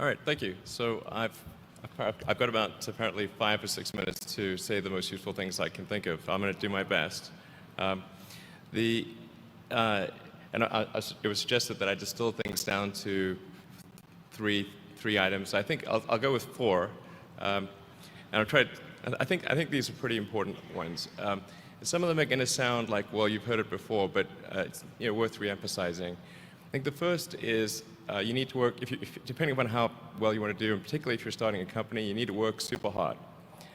All right, thank you. So I've got about apparently 5 or 6 minutes to say the most useful things I can think of. I'm going to do my best. It was suggested that I distill things down to three items. I think I'll go with 4, and I'll try. I think these are pretty important ones. Some of them are going to sound like, well, you've heard it before, but it's worth re-emphasizing. I think the first is you need to work, depending upon how well you want to do, and particularly if you're starting a company, you need to work super hard.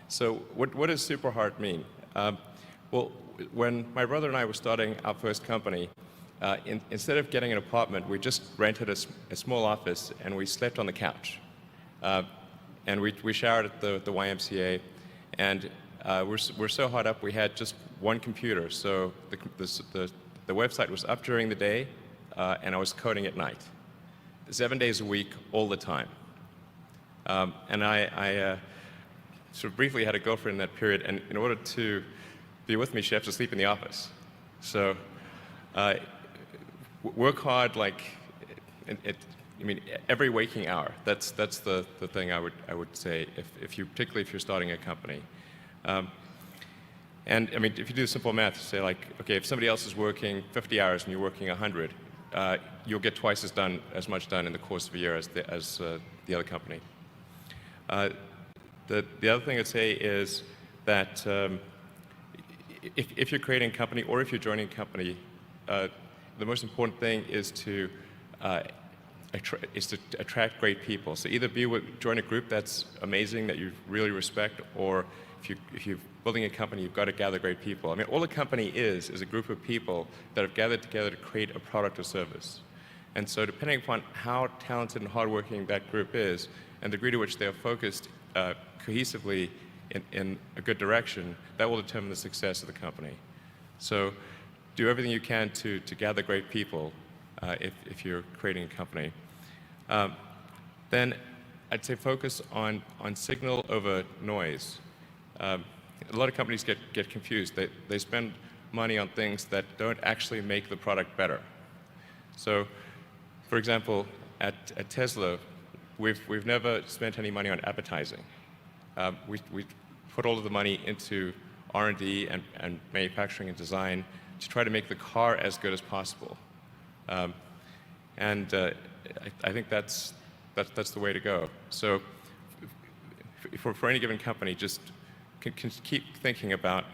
So what does super hard mean? Well, when my brother and I were starting our first company, instead of getting an apartment, we just rented a small office and we slept on the couch. And we showered at the YMCA, and we're so hard up we had just one computer. So the website was up during the day, and I was coding at night, 7 days a week, all the time. And I sort of briefly had a girlfriend in that period, and in order to be with me, she had to sleep in the office. So work hard, like every waking hour. That's the thing I would say particularly if you're starting a company. And I mean, if you do simple math, say like, okay, if somebody else is working 50 hours and you're working 100, you'll get twice as much done in the course of a year as the other company. The other thing I'd say is that if you're creating a company or if you're joining a company, the most important thing is to attract great people. So either join a group that's amazing that you really respect, or if you're building a company, you've got to gather great people. I mean, all a company is a group of people that have gathered together to create a product or service. And so depending upon how talented and hardworking that group is, and the degree to which they are focused cohesively in a good direction, that will determine the success of the company. So do everything you can to gather great people if you're creating a company. Then I'd say focus on signal over noise. A lot of companies get confused. They spend money on things that don't actually make the product better. So, for example, at Tesla, we've never spent any money on advertising. We put all of the money into R&D and manufacturing and design to try to make the car as good as possible. I think that's the way to go. So for any given company, just can keep thinking about,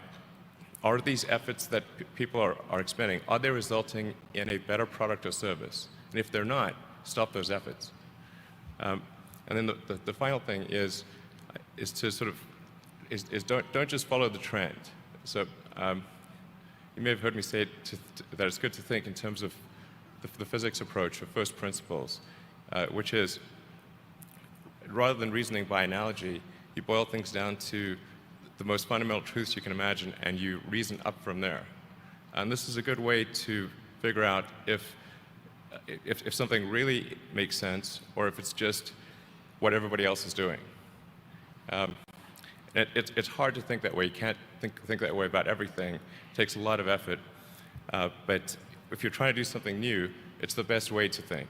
are these efforts that people are expending, are they resulting in a better product or service? And if they're not, stop those efforts. And then the final thing is to sort of don't just follow the trend. So you may have heard me say that it's good to think in terms of the physics approach or first principles, which is, rather than reasoning by analogy, you boil things down to the most fundamental truths you can imagine, and you reason up from there. And this is a good way to figure out if something really makes sense, or if it's just what everybody else is doing. It's hard to think that way. You can't think that way about everything. It takes a lot of effort. But if you're trying to do something new, it's the best way to think.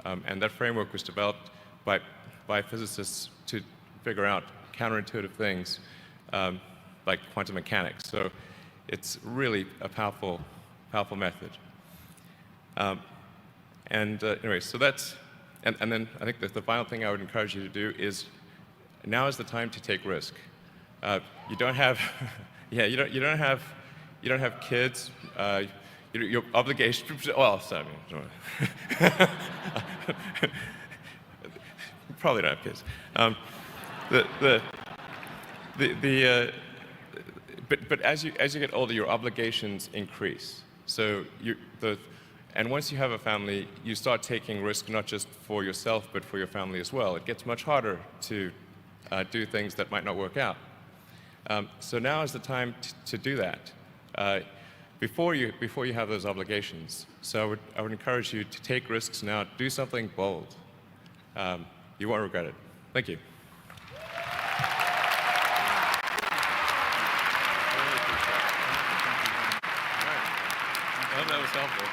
And that framework was developed by physicists to figure out counterintuitive things like quantum mechanics. So it's really a powerful method. Anyway, so that's, and then I think that the final thing I would encourage you to do is, now is the time to take risk. You don't have, you don't have kids. Your obligations. Well, sorry. Probably don't have kids. But as you get older, your obligations increase. So and once you have a family, you start taking risk not just for yourself, but for your family as well. It gets much harder to do things that might not work out. So now is the time to do that before you have those obligations. So I would encourage you to take risks now. Do something bold. You won't regret it. Thank you. I hope that was helpful.